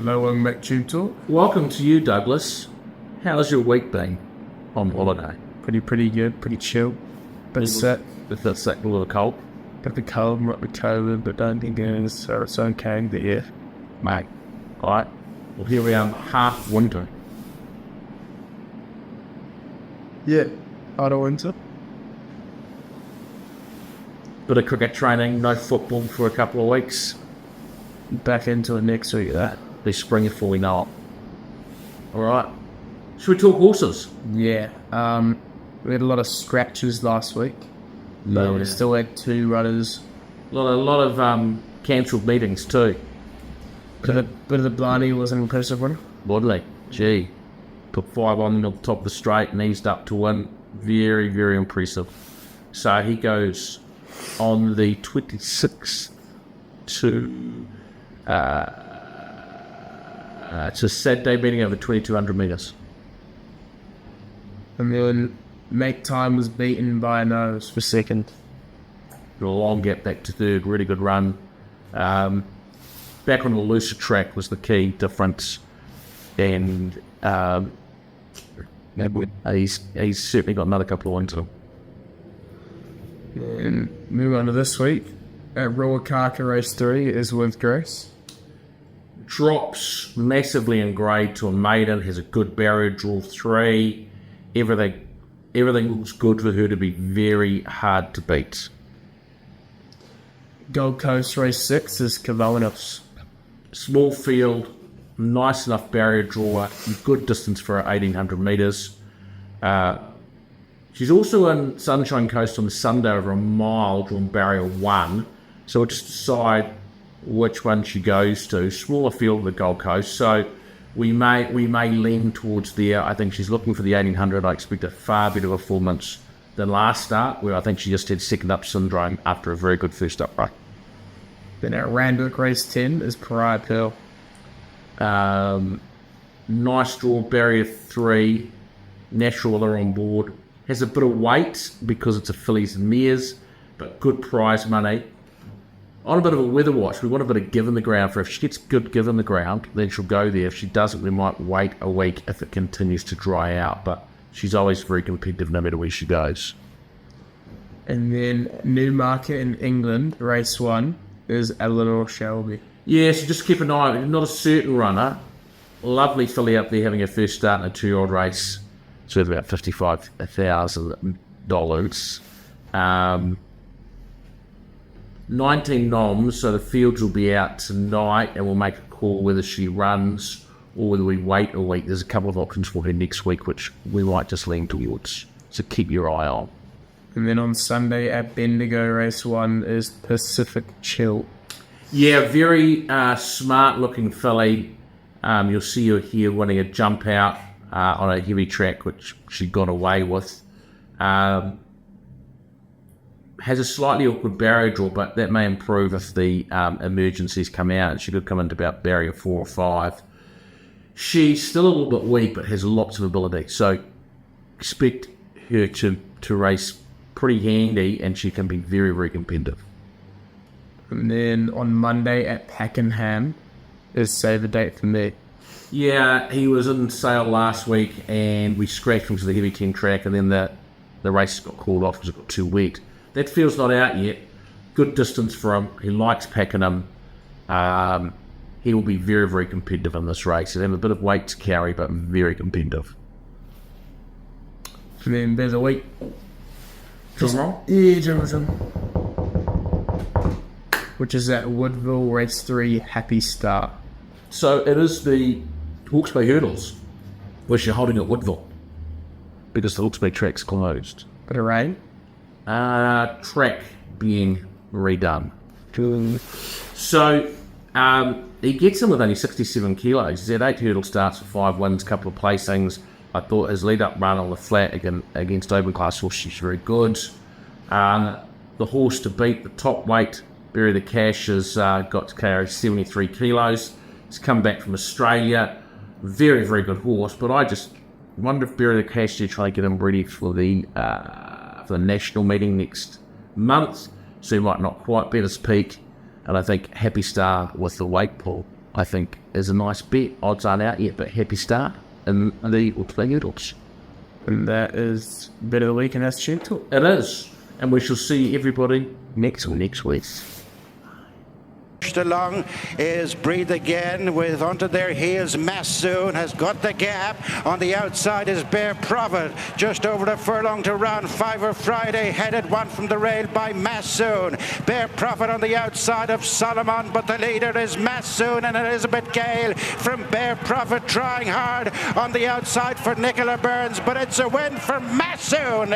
Hello, welcome back to TubeTalk. Welcome to you, Douglas. How's your week been on holiday? Pretty good, pretty chill. But sick. With that sick little cold? Got the cold, not the COVID, but don't think it is, so it's okay. But yeah, Mate, alright. Well, here we are, half winter. yeah, out of winter. Bit of cricket training, no football for a couple of weeks. Back into it next week. That. Be spring before we know it. Alright. Should we talk horses? Yeah. We had a lot of scratches last week, but we still had 2 runners. A lot of cancelled meetings too. Bit of the Blarney was an impressive one. Woodley, gee. Put 5 on the top of the straight and eased up to win. Very, very impressive. So he goes on the 26th to it's a Saturday meeting over 2,200 metres. And then Make Time was beaten by a nose for second. Got a long gap back to third, really good run. Back on the looser track was the key difference. And he's certainly got another couple of wins on him. And move on to this week. At Ruakaka Race 3 is with Grace. Drops massively in grade to a maiden, has a good barrier draw 3. Everything looks good for her to be very hard to beat. Gold Coast Race 6 is Kavonis. Small field, nice enough barrier draw, good distance for her 1,800 metres. She's also in Sunshine Coast on the Sunday over a mile drawn barrier 1. So we'll just decide which one she goes to. Smaller field of the Gold Coast, so we may lean towards there. I think she's looking for the 1,800. I expect a far better performance than last start, where I think she just had second up syndrome after a very good first up run. Then at Randwick Race 10 is Pariah Pearl. Nice draw, barrier 3. Natural are on board. Has a bit of weight because it's a fillies and mares, but good prize money. On a bit of a weather watch, we want a bit of give in the ground for her. If she gets good give in the ground, then she'll go there. If she doesn't, we might wait a week if it continues to dry out. But she's always very competitive no matter where she goes. And then Newmarket in England, Race 1, is Eleanor Shelby. Yeah, so just keep an eye on it. Not a certain runner. Lovely filly up there having her first start in a 2-year-old race. It's worth about $55,000. 19 noms, so the fields will be out tonight and we'll make a call whether she runs or whether we wait a week. There's a couple of options for her next week which we might just lean towards, so keep your eye on. And then on Sunday at Bendigo, Race 1 is Pacific Chill. Yeah, very smart looking filly. You'll see her here winning a jump out on a heavy track which she got away with. Has a slightly awkward barrier draw, but that may improve if the emergencies come out. She could come into about barrier 4 or 5. She's still a little bit weak, but has lots of ability. So expect her to race pretty handy, and she can be very, very competitive. And then on Monday at Pakenham is Save a Date for Me. Yeah, he was in sale last week, and we scratched him to the heavy 10 track, and then the race got called off because it got too wet. That field's not out yet. Good distance for him. He likes Pakenham. He will be very, very competitive in this race. He'll have a bit of weight to carry, but very competitive. And then there's a week. Tomorrow? Yeah, Jonathan. Which is at Woodville Race 3 Happy Star. So it is the Hawke's Bay Hurdles, which you're holding at Woodville, because the Hawke's Bay track's closed. Bit of rain. Track being redone. Cool. So he gets in with only 67 kilos. He's had 8 hurdle starts for 5 wins, a couple of placings. I thought his lead-up run on the flat against open class horse, she's very good. The horse to beat, the top weight, Bury the Cash, has got to carry 73 kilos. He's come back from Australia. Very, very good horse, but I just wonder if Bury the Cash, they're trying to get him ready for the national meeting next month, so he might not quite be at his peak. And I think Happy Star with the weight pull I think is a nice bet. Odds aren't out yet, but happy start in the Utlangudos. And that is bit of the week in Racing TubeTalk. It is. And we shall see everybody next week. Along is Breathe Again with onto their heels. Massoon has got the gap. On the outside is Bear Prophet. Just over a furlong to run. Fiver Friday headed one from the rail by Massoon. Bear Prophet on the outside of Solomon, but the leader is Massoon and Elizabeth Gale from Bear Prophet trying hard on the outside for Nicola Burns, but it's a win for Massoon.